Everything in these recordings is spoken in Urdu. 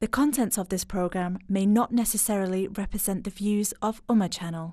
The contents of this program may not necessarily represent the views of Ummah Channel.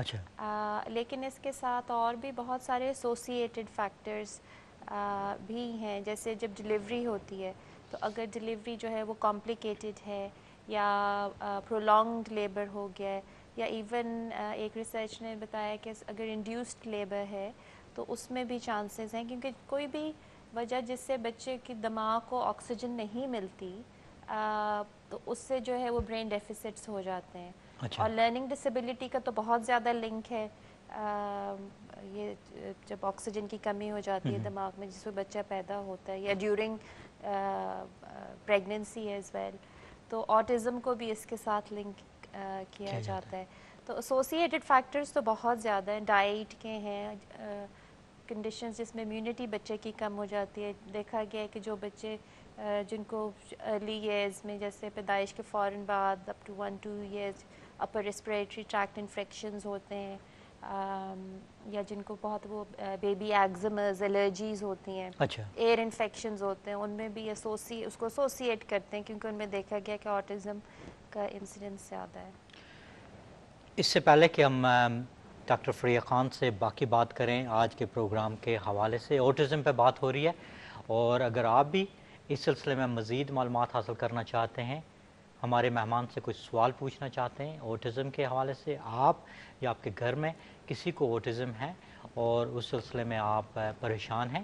اچھا لیکن اس کے ساتھ اور بھی بہت سارے ایسوسیٹڈ فیکٹرز بھی ہیں. جیسے جب ڈلیوری ہوتی ہے تو اگر ڈلیوری جو ہے وہ کمپلیکیٹڈ ہے یا پرولونگڈ لیبر ہو گیا ہے, یا ایون ایک ریسرچ نے بتایا کہ اگر انڈیوسڈ لیبر ہے تو اس میں بھی چانسز ہیں, کیونکہ کوئی بھی وجہ جس سے بچے کی دماغ کو آکسیجن نہیں ملتی تو اس سے جو ہے وہ برین ڈیفیسٹس ہو جاتے ہیں. اچھا اور لرننگ ڈسیبلٹی کا تو بہت زیادہ لنک ہے. یہ جب آکسیجن کی کمی ہو جاتی ہے دماغ میں جس میں بچہ پیدا ہوتا ہے, یا ڈیورنگ پریگننسی ایز ویل, تو آٹزم کو بھی اس کے ساتھ لنک کیا جاتا ہے. تو ایسوسیٹڈ فیکٹرز تو بہت زیادہ ہیں. ڈائٹ کے ہیں, کنڈیشنز جس میں امیونٹی بچے کی کم ہو جاتی ہے. دیکھا گیا ہے کہ جو بچے جن کو ارلی ایئرز میں جیسے پیدائش کے فوراً بعد up to 1-2 years upper respiratory tract infections ہوتے ہیں, یا جن کو بہت وہ بیبی ایگزمز الرجیز ہوتی ہیں, اچھا ایئر انفیکشنز ہوتے ہیں, ان میں بھی اس کو ایسوسیٹ کرتے ہیں کیونکہ ان میں دیکھا گیا کہ آٹزم کا انسیڈنس زیادہ ہے. اس سے پہلے کہ ہم ڈاکٹر فریہ خان سے باقی بات کریں آج کے پروگرام کے حوالے سے, اوٹزم پہ بات ہو رہی ہے, اور اگر آپ بھی اس سلسلے میں مزید معلومات حاصل کرنا چاہتے ہیں, ہمارے مہمان سے کچھ سوال پوچھنا چاہتے ہیں اوٹزم کے حوالے سے, آپ یا آپ کے گھر میں کسی کو اوٹزم ہے اور اس سلسلے میں آپ پریشان ہیں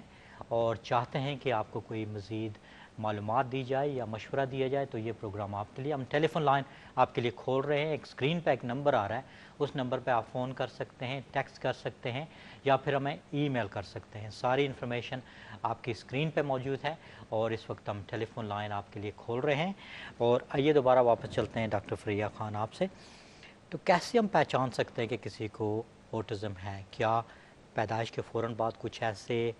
اور چاہتے ہیں کہ آپ کو کوئی مزید معلومات دی جائے یا مشورہ دیا جائے, تو یہ پروگرام آپ کے لیے. ہم ٹیلی فون لائن آپ کے لیے کھول رہے ہیں. ایک اسکرین پہ ایک نمبر آ رہا ہے, اس نمبر پہ آپ فون کر سکتے ہیں, ٹیکسٹ کر سکتے ہیں, یا پھر ہمیں ای میل کر سکتے ہیں. ساری انفارمیشن آپ کی اسکرین پہ موجود ہے, اور اس وقت ہم ٹیلی فون لائن آپ کے لیے کھول رہے ہیں. اور آئیے دوبارہ واپس چلتے ہیں ڈاکٹر فریہ خان آپ سے. تو کیسے ہم پہچان سکتے ہیں کہ کسی کو اوٹزم ہے؟ کیا پیدائش کے فوراً بعد کچھ ایسے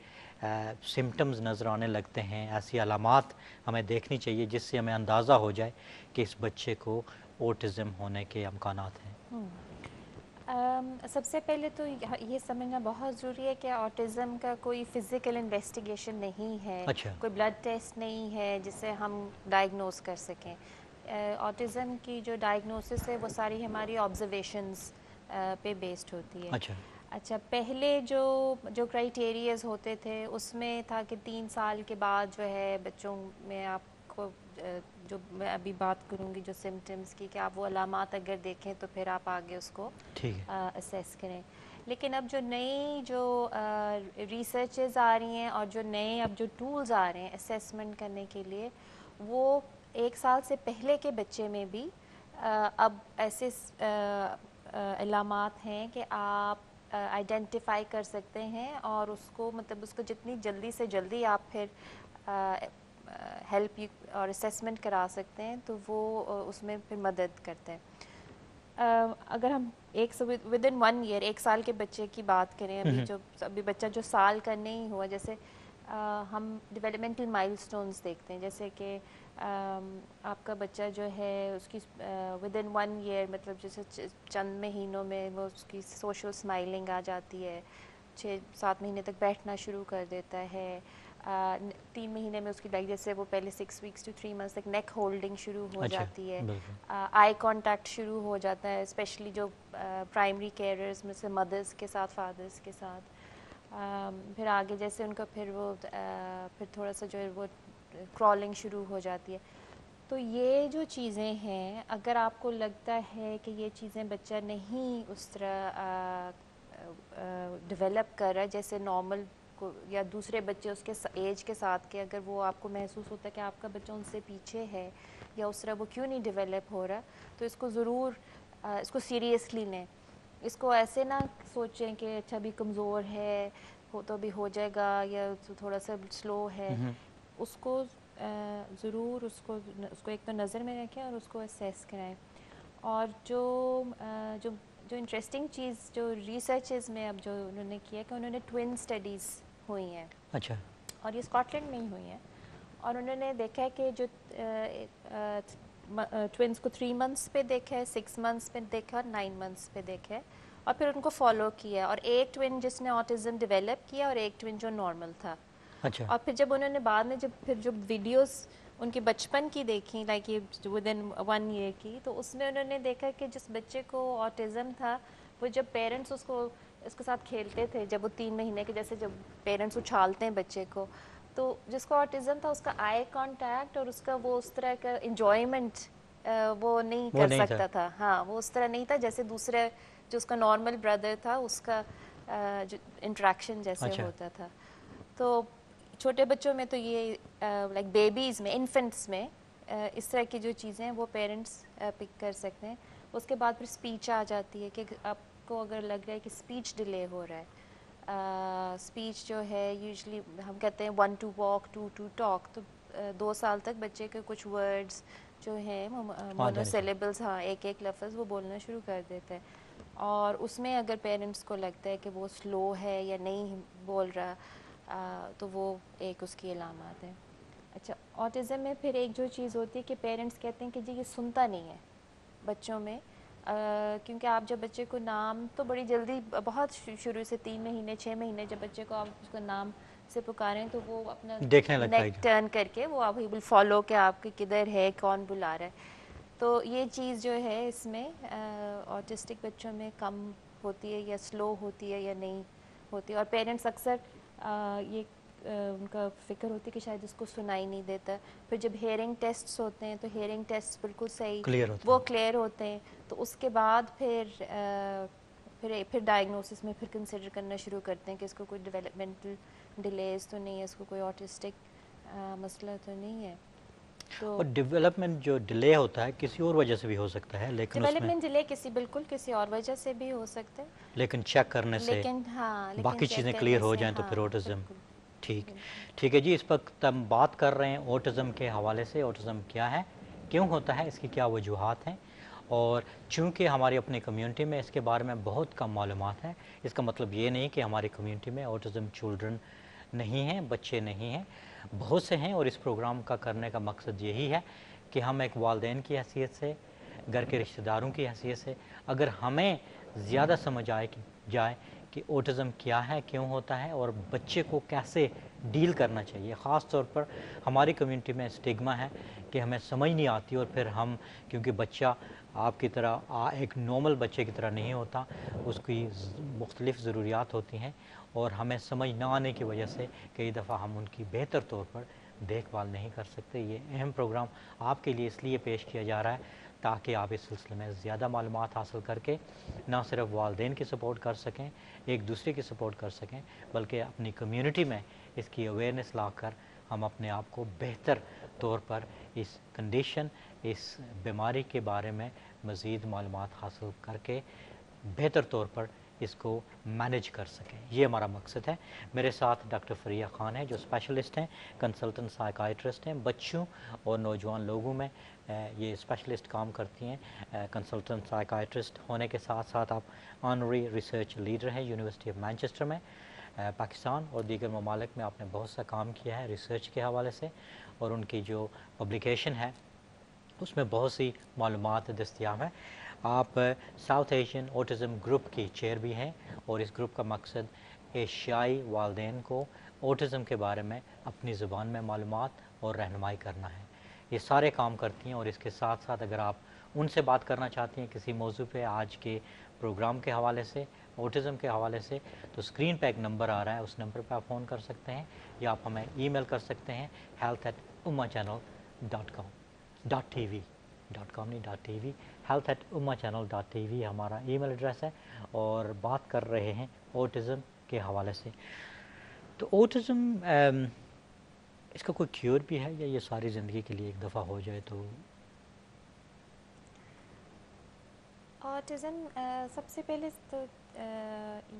سمٹمز نظر آنے لگتے ہیں, ایسی علامات ہمیں دیکھنی چاہیے جس سے ہمیں اندازہ ہو جائے کہ اس بچے کو اوٹزم ہونے کے امکانات ہیں؟ سب سے پہلے تو یہ سمجھنا بہت ضروری ہے کہ آٹزم کا کوئی فزیکل انویسٹیگیشن نہیں ہے, اچھا کوئی بلڈ ٹیسٹ نہیں ہے جس سے ہم ڈائگنوز کر سکیں. آٹزم کی جو ڈائگنوسس ہے وہ ساری ہماری آبزرویشنز پہ بیسڈ ہوتی ہے. اچھا, پہلے جو کرائٹیریاز ہوتے تھے اس میں تھا کہ 3 سال کے بعد جو ہے بچوں میں آپ کو جو میں ابھی بات کروں گی جو سمٹمز کی, کہ آپ وہ علامات اگر دیکھیں تو پھر آپ آگے اس کو اسیس کریں. لیکن اب جو نئی جو ریسرچز آ رہی ہیں اور جو نئے اب جو ٹولز آ رہے ہیں اسیسمنٹ کرنے کے لیے, وہ 1 سال سے پہلے کے بچے میں بھی اب ایسے علامات ہیں کہ آپ آئیڈینٹیفائی کر سکتے ہیں, اور اس کو مطلب اس کو جتنی جلدی سے جلدی آپ پھر ہیلپ اور اسیسمنٹ کرا سکتے ہیں تو وہ اس میں پھر مدد کرتے ہیں. اگر ہم ودن 1 ایئر 1 سال کے بچے کی بات کریں, ابھی بچہ جو سال کا نہیں ہوا, جیسے ہم ڈیولپمنٹل مائل سٹونز دیکھتے ہیں, جیسے کہ آپ کا بچہ جو ہے اس کی ودن 1 ایئر مطلب جیسے چند مہینوں میں وہ اس کی سوشل اسمائلنگ آ جاتی ہے, 6-7 مہینے تک بیٹھنا شروع کر دیتا ہے, 3 مہینے میں اس کی جیسے وہ پہلے 6 weeks to 3 months تک نیک ہولڈنگ شروع ہو جاتی ہے, آئی کانٹیکٹ شروع ہو جاتا ہے, اسپیشلی جو پرائمری کیئررز میں سے مدرس کے ساتھ فادرس کے ساتھ. پھر آگے جیسے ان کا پھر تھوڑا سا جو ہے وہ کرالنگ شروع ہو جاتی ہے. تو یہ جو چیزیں ہیں اگر آپ کو لگتا ہے کہ یہ چیزیں بچہ نہیں اس طرح ڈیولپ کر رہا ہے جیسے نارمل کو یا دوسرے بچے اس کے ایج کے ساتھ کے, اگر وہ آپ کو محسوس ہوتا ہے کہ آپ کا بچہ ان سے پیچھے ہے یا اس طرح وہ کیوں نہیں ڈیولپ ہو رہا, تو اس کو ضرور اس کو سیریسلی لیں. اس کو ایسے نہ سوچیں کہ اچھا بھی کمزور ہے تو ابھی ہو جائے گا یا تھوڑا سا سلو ہے. اس کو ضرور اس کو ایک تو نظر میں رکھیں اور اس کو اسیس کرائیں. اور جو انٹرسٹنگ چیز جو ریسرچز میں اب جو انہوں نے کیا کہ انہوں نے ٹوین اسٹڈیز ہوئی ہیں, اچھا, اور یہ اسکاٹ لینڈ میں ہی ہوئی ہیں, اور انہوں نے دیکھا ہے کہ جو ٹوینس کو 3 months پہ دیکھا ہے, 6 months پہ دیکھا اور 9 months پہ دیکھا ہے, اور پھر ان کو فالو کیا, اور ایک ٹوین جس نے آٹزم ڈیولپ کیا اور ایک ٹوین جو نارمل تھا. اور پھر جب انہوں نے بعد میں جو ویڈیوز ان کے بچپن کی دیکھیں لائک یہ ودن 1 year کی, تو اس میں انہوں نے دیکھا کہ جس بچے کو آٹزم تھا وہ جب پیرنٹس اس کے ساتھ کھیلتے تھے، جب وہ 3 مہینے کے، جیسے جب پیرنٹس اچھالتے ہیں بچے کو، تو جس کو آٹزم تھا اس کا آئی کانٹیکٹ اور اس کا وہ اس طرح کا انجوائمنٹ وہ نہیں کر سکتا تھا. ہاں وہ اس طرح نہیں تھا جیسے دوسرے جو اس کا نارمل بردر تھا اس کا جو انٹریکشن جیسے ہوتا تھا. تو چھوٹے بچوں میں تو یہ لائک بیبیز میں، انفنٹس میں اس طرح کی جو چیزیں ہیں وہ پیرنٹس پک کر سکتے ہیں. اس کے بعد پھر اسپیچ آ جاتی ہے کہ آپ کو اگر لگ رہا ہے کہ اسپیچ ڈیلے ہو رہا ہے. اسپیچ جو ہے یوزلی ہم کہتے ہیں 1 to walk 2 to talk. تو 2 سال تک بچے کے کچھ ورڈز جو ہیں مونو سیلیبلز، ہاں ایک لفظ وہ بولنا شروع کر دیتا ہے. اور اس میں اگر پیرنٹس کو لگتا ہے کہ وہ سلو ہے یا نہیں بول رہا تو وہ ایک اس کی علامات ہیں. اچھا، آٹزم میں پھر ایک جو چیز ہوتی ہے کہ پیرنٹس کہتے ہیں کہ جی یہ سنتا نہیں ہے بچوں میں، کیونکہ آپ جب بچے کو نام تو بڑی جلدی بہت شروع سے 3 مہینے 6 مہینے جب بچے کو آپ اس کو نام سے پکاریں تو وہ اپنا نیک ٹرن کر کے وہ آپ ول فالو کہ آپ کے کدھر ہے، کون بلا رہا ہے. تو یہ چیز جو ہے اس میں آٹسٹک بچوں میں کم ہوتی ہے یا سلو ہوتی ہے یا نہیں ہوتی ہے. اور پیرنٹس اکثر یہ ان کا فکر ہوتی ہے کہ شاید اس کو سنائی نہیں دیتا. پھر جب ہیئرنگ ٹیسٹس ہوتے ہیں تو ہیئرنگ ٹیسٹس بالکل صحیح وہ کلیئر ہوتے ہیں، تو اس کے بعد پھر ڈائگنوسس میں پھر کنسیڈر کرنا شروع کرتے ہیں کہ اس کو کوئی ڈیولپمنٹل ڈیلیز تو نہیں ہے، اس کو کوئی آٹسٹک مسئلہ تو نہیں ہے. اور ڈیولپمنٹ جو ڈیلے ہوتا ہے کسی اور وجہ سے بھی ہو سکتا ہے، لیکن ڈیولپمنٹ ڈیلے کسی اور وجہ سے بھی ہو سکتا ہے، لیکن چیک کرنے سے باقی چیزیں کلیئر ہو جائیں تو پھر آٹزم. ٹھیک ہے جی. اس وقت ہم بات کر رہے ہیں آٹزم کے حوالے سے. آٹزم کیا ہے، کیوں ہوتا ہے، اس کی کیا وجوہات ہیں. اور چونکہ ہماری اپنی کمیونٹی میں اس کے بارے میں بہت کم معلومات ہیں، اس کا مطلب یہ نہیں کہ ہماری کمیونٹی میں آٹزم چلڈرن نہیں ہیں، بچے نہیں ہیں، بہت سے ہیں. اور اس پروگرام کا کرنے کا مقصد یہی ہے کہ ہم ایک والدین کی حیثیت سے، گھر کے رشتہ داروں کی حیثیت سے، اگر ہمیں زیادہ سمجھ جائے کہ آٹزم کیا ہے، کیوں ہوتا ہے اور بچے کو کیسے ڈیل کرنا چاہیے. خاص طور پر ہماری کمیونٹی میں اسٹگما ہے کہ ہمیں سمجھ نہیں آتی، اور پھر ہم کیونکہ بچہ آپ کی طرح ایک نارمل بچے کی طرح نہیں ہوتا، اس کی مختلف ضروریات ہوتی ہیں، اور ہمیں سمجھ نہ آنے کی وجہ سے کئی دفعہ ہم ان کی بہتر طور پر دیکھ بھال نہیں کر سکتے. یہ اہم پروگرام آپ کے لیے اس لیے پیش کیا جا رہا ہے تاکہ آپ اس سلسلے میں زیادہ معلومات حاصل کر کے نہ صرف والدین کی سپورٹ کر سکیں، ایک دوسرے کی سپورٹ کر سکیں، بلکہ اپنی کمیونٹی میں اس کی اویئرنیس لا کر ہم اپنے آپ کو بہتر طور پر اس کنڈیشن، اس بیماری کے بارے میں مزید معلومات حاصل کر کے بہتر طور پر اس کو مینیج کر سکیں. یہ ہمارا مقصد ہے. میرے ساتھ ڈاکٹر فریہ خان ہیں جو اسپیشلسٹ ہیں، کنسلٹنٹ سائیکائٹرسٹ ہیں. بچوں اور نوجوان لوگوں میں یہ اسپیشلسٹ کام کرتی ہیں. کنسلٹنٹ سائیکائٹرسٹ ہونے کے ساتھ ساتھ آپ آنری ریسرچ لیڈر ہیں یونیورسٹی آف مینچسٹر میں. پاکستان اور دیگر ممالک میں آپ نے بہت سا کام کیا ہے ریسرچ کے حوالے سے، اور ان کی جو پبلیکیشن ہے اس میں بہت سی معلومات دستیاب ہیں. آپ ساؤتھ ایشین آٹزم گروپ کی چیئر بھی ہیں، اور اس گروپ کا مقصد ایشیائی والدین کو آٹزم کے بارے میں اپنی زبان میں معلومات اور رہنمائی کرنا ہے. یہ سارے کام کرتی ہیں. اور اس کے ساتھ ساتھ اگر آپ ان سے بات کرنا چاہتی ہیں کسی موضوع پہ آج کے پروگرام کے حوالے سے، آٹزم کے حوالے سے، تو اسکرین پہ ایک نمبر آ رہا ہے، اس نمبر پہ آپ فون کر سکتے ہیں، یا آپ ہمیں ای میل کر سکتے ہیں health@ummachannel.com نہیں .tv health@ummachannel.tv ہمارا ای میل ایڈریس ہے. اور بات کر رہے ہیں آٹزم کے حوالے سے. تو آٹزم اس کا کوئی کیور بھی ہے، یا یہ ساری زندگی کے لیے ایک دفعہ ہو جائے تو؟ آٹزم سب سے پہلے تو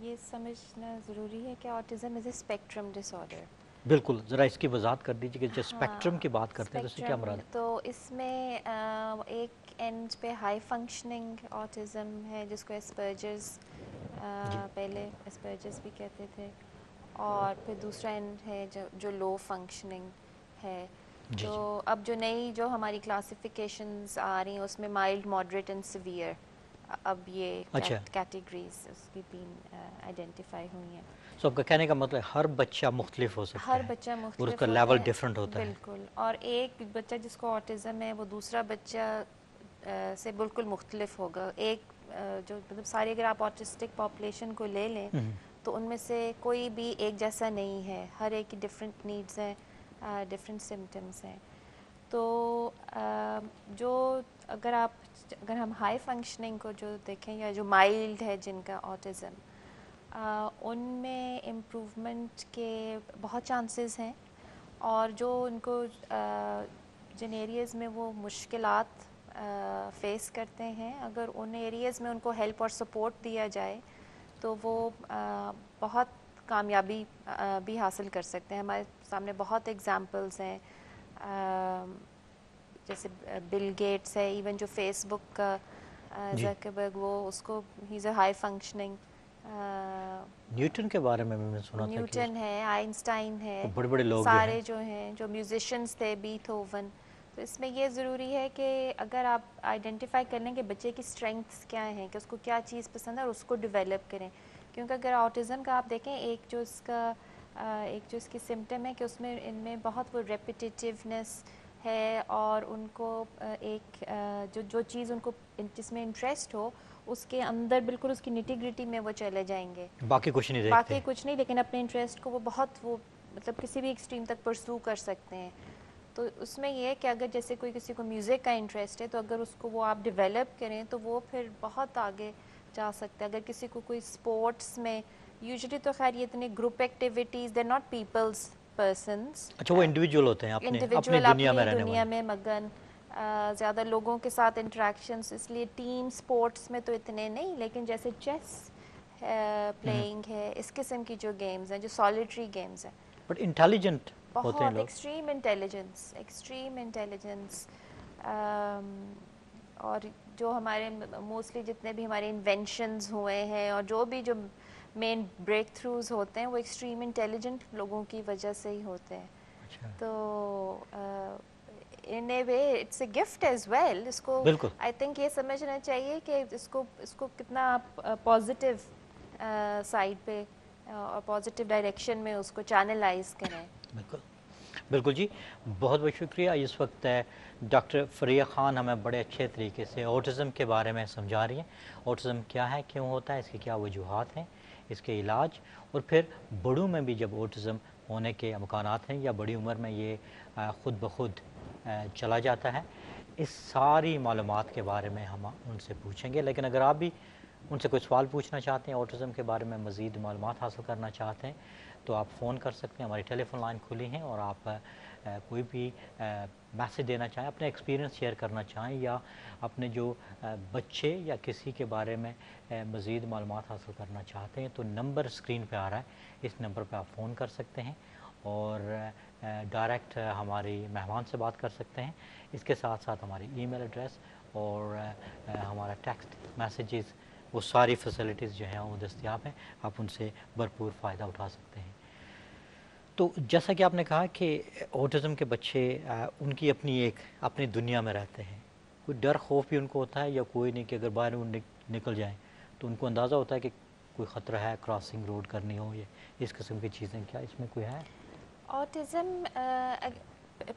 یہ سمجھنا ضروری ہے کہ autism is a spectrum disorder. بالکل، ذرا اس کی وضاحت کر دیجیے کہ جو اسپیکٹرم کی بات کرتے ہیں تو اس سے کیا مراد ہے؟ تو اس میں ایک اینڈ پہ ہائی فنکشننگ آٹزم ہے جس کو اسپرجرز پہلے اسپرجرز بھی کہتے تھے، اور پھر دوسرا اینڈ ہے جو لو فنکشننگ ہے. تو اب جو نئی جو ہماری کلاسیفیکیشنز آ رہی ہیں اس میں مائلڈ، ماڈریٹ اینڈ سیویئر، اب یہ کیٹیگریز اس کی 3 آئیڈینٹیفائی ہوئی ہیں. سو آپ کا کہنے کا مطلب ہر بچہ مختلف ہو سکتا ہے، ہر بچہ مختلف اور اس کا ہوتا لیول ہے، ڈیفرنٹ ہوتا ہے. بالکل. اور ایک بچہ جس کو آٹزم ہے وہ دوسرا بچہ سے بالکل مختلف ہوگا. ایک جو مطلب ساری اگر آپ آٹسٹک پاپولیشن کو لے لیں تو ان میں سے کوئی بھی ایک جیسا نہیں ہے، ہر ایک کی ڈفرینٹ نیڈز ہیں، ڈفرینٹ سمٹمس ہیں. تو جو اگر ہم ہائی فنکشننگ کو جو دیکھیں یا جو مائلڈ ہے جن کا آٹزم، ان میں امپروومنٹ کے بہت چانسز ہیں. اور جو ان کو جن ایریاز میں وہ مشکلات فیس کرتے ہیں، اگر ان ایریاز میں ان کو ہیلپ اور سپورٹ دیا جائے تو وہ بہت کامیابی بھی حاصل کر سکتے ہیں. ہمارے سامنے بہت ایگزامپلز ہیں، جیسے بل گیٹس ہے، ایون جو فیس بک کا زکربرگ، وہ اس کو ہی از اے ہائی فنکشننگ. نیوٹن کے بارے میں نے سنا تھا، نیوٹن ہے، آئنسٹائن ہے، بڑے بڑے لوگ سارے جو ہیں جو میوزیشنز تھے، بیتھوون. تو اس میں یہ ضروری ہے کہ اگر آپ آئیڈینٹیفائی کر لیں کہ بچے کی اسٹرینگتھس کیا ہیں، کہ اس کو کیا چیز پسند ہے اور اس کو ڈیولپ کریں. کیونکہ اگر آٹزم کا آپ دیکھیں ایک جو اس کی سمٹم ہے کہ اس میں ان میں بہت وہ ریپیٹیٹیونیس ہے، اور ان کو ایک جو چیز ان کو جس میں انٹرسٹ ہو اس کے اندر بالکل اس کی نیٹی گریٹی میں وہ چلے جائیں گے، باقی کچھ نہیں دیکھتے، باقی کچھ نہیں، لیکن اپنے انٹرسٹ کو وہ مطلب کسی بھی ایکسٹریم تک پرسو کر سکتے ہیں. تو اس میں یہ ہے کہ اگر جیسے کسی کو میوزک کا انٹرسٹ ہے تو اگر اس کو وہ آپ ڈیولپ کریں تو وہ پھر بہت آگے جا سکتا ہے. اگر کسی کو کوئی اسپورٹس میں، یوزلی تو خیر یہ اتنے group activities, they not peoples persons, اچھا وہ انڈیویجول ہوتے ہیں، اپنی دنیا میں رہنے والے، میں مگن، زیادہ لوگوں کے ساتھ انٹریکشنس، اس لیے ٹیم سپورٹس میں تو اتنے نہیں، لیکن جیسے چیس پلینگ ہے، اس قسم کی جو گیمز ہیں، جو سالیٹری گیمز ہیں. بٹ انٹیلیجنٹ ہوتے ہیں بہت لوگ، ایکسٹریم انٹیلیجنس. اور جو ہمارے موسٹلی جتنے بھی ہمارے انوینشنز ہوئے ہیں اور جو مین بریک تھروز ہوتے ہیں وہ ایکسٹریم انٹیلیجنٹ لوگوں کی وجہ سے ہی ہوتے ہیں. تو in a way it's a gift as well. اس کو آئی تھنک یہ سمجھنا چاہیے کہ اس کو کتنا آپ پازیٹیو سائڈ پہ اور پازیٹیو ڈائریکشن میں اس کو چینلائز کریں. بالکل جی، بہت بہت شکریہ. اس وقت ڈاکٹر فریہ خان ہمیں بڑے اچھے طریقے سے آٹزم کے بارے میں سمجھا رہی ہیں. آٹزم کیا ہے، کیوں ہوتا ہے، اس کی کیا وجوہات ہیں، اس کے علاج، اور پھر بڑوں میں بھی جب آٹزم ہونے کے امکانات ہیں یا بڑی عمر میں یہ خود بخود چلا جاتا ہے. اس ساری معلومات کے بارے میں ہم ان سے پوچھیں گے. لیکن اگر آپ بھی ان سے کوئی سوال پوچھنا چاہتے ہیں، آٹزم کے بارے میں مزید معلومات حاصل کرنا چاہتے ہیں، تو آپ فون کر سکتے ہیں. ہماری ٹیلی فون لائن کھلی ہیں، اور آپ کوئی بھی میسیج دینا چاہیں، اپنے ایکسپیرینس شیئر کرنا چاہیں، یا اپنے جو بچے یا کسی کے بارے میں مزید معلومات حاصل کرنا چاہتے ہیں، تو نمبر اسکرین پہ آ رہا ہے، اس نمبر پہ آپ فون کر سکتے ہیں اور ڈائریکٹ ہماری مہمان سے بات کر سکتے ہیں. اس کے ساتھ ساتھ ہماری ای میل ایڈریس اور ہمارا ٹیکسٹ میسیجز، وہ ساری فیسلٹیز جو ہیں وہ دستیاب ہیں، آپ ان سے بھرپور فائدہ اٹھا سکتے ہیں. تو جیسا کہ آپ نے کہا کہ آٹزم کے بچے ان کی اپنی دنیا میں رہتے ہیں، کوئی ڈر خوف بھی ان کو ہوتا ہے یا کوئی نہیں، کہ اگر باہر نکل جائیں تو ان کو اندازہ ہوتا ہے کہ کوئی خطرہ ہے، کراسنگ روڈ کرنی ہو، یہ اس قسم کی چیزیں، کیا اس میں کوئی ہے؟ آٹزم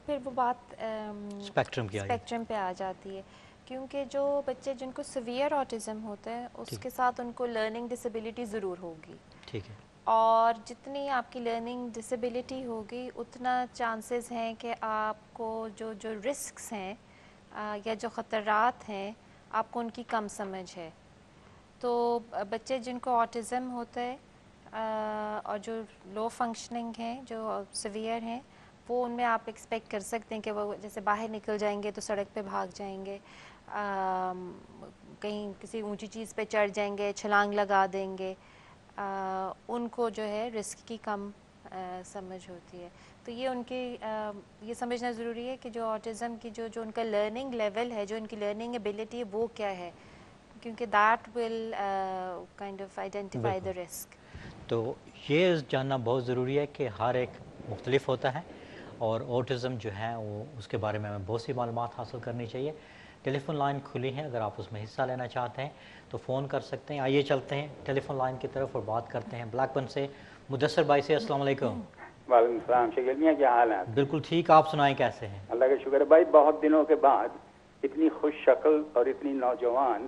پھر وہ بات اسپیکٹرم پہ آ جاتی ہے، کیونکہ جو بچے جن کو سیویئر آٹزم ہوتا ہے اس کے ساتھ ان کو لرننگ ڈسیبلٹی ضرور ہوگی. ٹھیک ہے. اور جتنی آپ کی لرننگ ڈسیبلٹی ہوگی اتنا چانسز ہیں کہ آپ کو جو رسکس ہیں یا جو خطرات ہیں آپ کو ان کی کم سمجھ ہے. تو بچے جن کو آٹزم ہوتا ہے اور جو لو فنکشننگ ہیں، جو سیویئر ہیں، وہ ان میں آپ ایکسپیکٹ کر سکتے ہیں کہ وہ جیسے باہر نکل جائیں گے تو سڑک پہ بھاگ جائیں گے، کہیں کسی اونچی چیز پہ چڑھ جائیں گے، چھلانگ لگا دیں گے. ان کو جو ہے رسک کی کم سمجھ ہوتی ہے. تو یہ ان کی یہ سمجھنا ضروری ہے کہ جو آٹزم کی جو ان کا لرننگ لیول ہے، جو ان کی لرننگ ایبلٹی ہے، وہ کیا ہے، کیونکہ that will kind of identify the risk. تو یہ جاننا بہت ضروری ہے کہ ہر ایک مختلف ہوتا ہے، اور آٹزم جو ہے وہ اس کے بارے میں ہمیں بہت سی معلومات حاصل کرنی چاہیے. ٹیلی فون لائن کھلی ہیں، اگر آپ اس میں حصہ لینا چاہتے ہیں تو فون کر سکتے ہیں. آئیے چلتے ہیں ٹیلی فون لائن کی طرف اور بات کرتے ہیں بلیک بن سے مدثر بھائی سے. السلام علیکم. وعلیکم السلام. شکیل میاں کیا حال ہیں؟ بالکل ٹھیک، آپ سنائیں کیسے ہیں؟ اللہ کا شکر ہے بھائی. بہت دنوں کے بعد اتنی خوش شکل اور اتنی نوجوان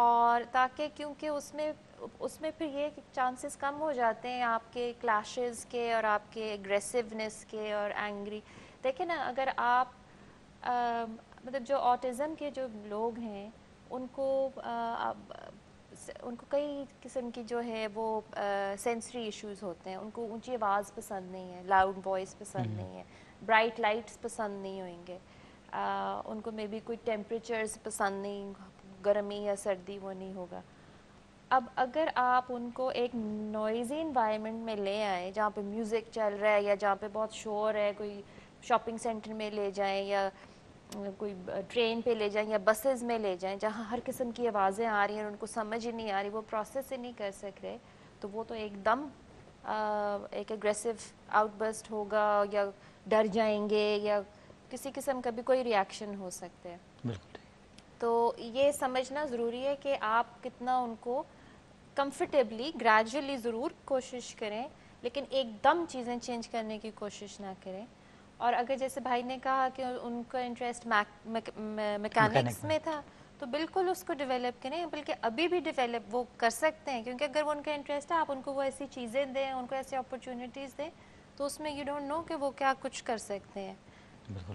اور تاکہ کیونکہ اس میں پھر یہ چانسز کم ہو جاتے ہیں آپ کے کلیشز کے اور آپ کے اگریسونیس کے اور اینگری. دیکھیں نا اگر آپ مطلب جو آٹزم کے جو لوگ ہیں ان کو کئی قسم کی جو ہے وہ سینسری ایشوز ہوتے ہیں. ان کو اونچی آواز پسند نہیں ہے, لاؤڈ وائس پسند نہیں ہے, برائٹ لائٹس پسند نہیں ہوئیں گے, ان کو مے بی کوئی ٹیمپریچرز پسند نہیں, گرمی یا سردی وہ نہیں ہوگا. اب اگر آپ ان کو ایک نوائزی انوائرمنٹ میں لے آئیں جہاں پہ میوزک چل رہا ہے یا جہاں پہ بہت شور ہے, کوئی شاپنگ سینٹر میں لے جائیں یا کوئی ٹرین پہ لے جائیں یا بسز میں لے جائیں جہاں ہر قسم کی آوازیں آ رہی ہیں اور ان کو سمجھ ہی نہیں آ رہی, وہ پروسیس ہی نہیں کر سک رہے, تو وہ تو ایک دم ایک اگریسو آؤٹ برسٹ ہوگا یا ڈر جائیں گے یا کسی قسم کا بھی کوئی ریاکشن ہو سکتا ہے. بالکل. تو یہ سمجھنا ضروری ہے کہ آپ کتنا ان کو کمفرٹیبلی گریجولی ضرور کوشش کریں, لیکن ایک دم چیزیں چینج کرنے کی کوشش نہ کریں. اور اگر جیسے بھائی نے کہا کہ ان کا انٹرسٹ میکینکس میں تھا تو بالکل اس کو ڈیولپ کریں, بلکہ ابھی بھی ڈیولپ وہ کر سکتے ہیں, کیونکہ اگر وہ ان کا انٹرسٹ ہے آپ ان کو وہ ایسی چیزیں دیں, ان کو ایسی اپرچونیٹیز دیں تو اس میں یو ڈونٹ نو کہ وہ کیا کچھ کر سکتے ہیں.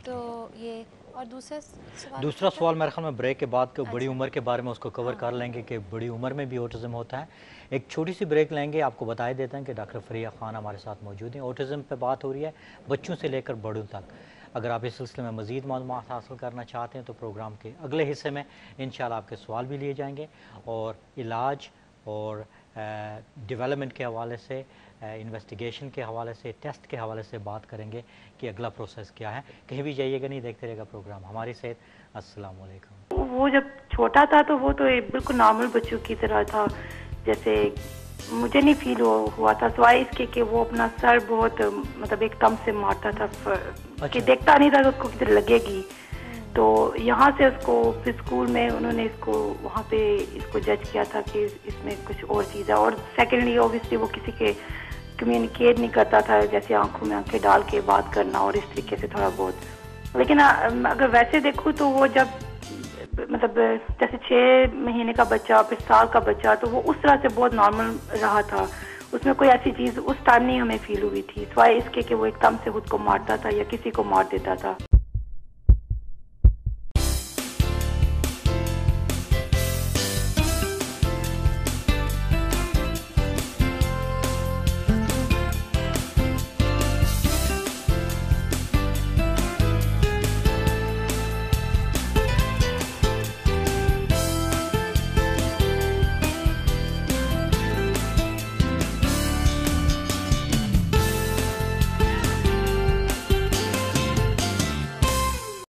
تو یہ اور دوسرا سوال میرے خیال میں بریک کے بعد بڑی عمر کے بارے میں اس کو کور کر لیں گے کہ بڑی عمر میں بھی اوٹزم ہوتا ہے. ایک چھوٹی سی بریک لیں گے. آپ کو بتائی دیتے ہیں کہ ڈاکٹر فریہ خان ہمارے ساتھ موجود ہیں. اوٹزم پہ بات ہو رہی ہے بچوں سے لے کر بڑوں تک. اگر آپ اس سلسلے میں مزید معلومات حاصل کرنا چاہتے ہیں تو پروگرام کے اگلے حصے میں انشاءاللہ آپ کے سوال بھی لیے جائیں گے اور علاج اور ڈیولپمنٹ کے حوالے سے, انویسٹیگیشن کے حوالے سے, ٹیسٹ کے حوالے سے بات کریں گے کہ اگلا پروسیس کیا ہے. کہیں بھی جائیے گا نہیں, دیکھتے رہے گا پروگرام ہماری صحت. السلام علیکم. وہ جب چھوٹا تھا تو وہ تو بالکل نارمل بچوں کی طرح تھا, جیسے مجھے نہیں فیل ہوا تھا سوائے اس کے کہ وہ اپنا سر بہت مطلب ایک دم سے مارتا تھا کہ دیکھتا نہیں تھا کہ اس کو کدھر لگے گی. تو یہاں سے اس کو پھر اسکول میں انہوں نے اس کو وہاں پہ اس کو جج کیا تھا کہ اس میں کچھ اور چیز ہے. اور سیکنڈلی اوبیسلی وہ کسی کے کمیونیکیٹ نہیں کرتا تھا, جیسے آنکھوں میں آنکھیں ڈال کے بات کرنا اور اس طریقے سے تھوڑا بہت. لیکن اگر ویسے دیکھوں تو وہ جب مطلب جیسے 6 مہینے کا بچہ پھر سال کا بچہ, تو وہ اس طرح سے بہت نارمل رہا تھا. اس میں کوئی ایسی چیز اس ٹائم نہیں ہمیں فیل ہوئی تھی سوائے اس کے کہ وہ ایک دم سے خود کو مارتا تھا یا کسی کو مار دیتا تھا.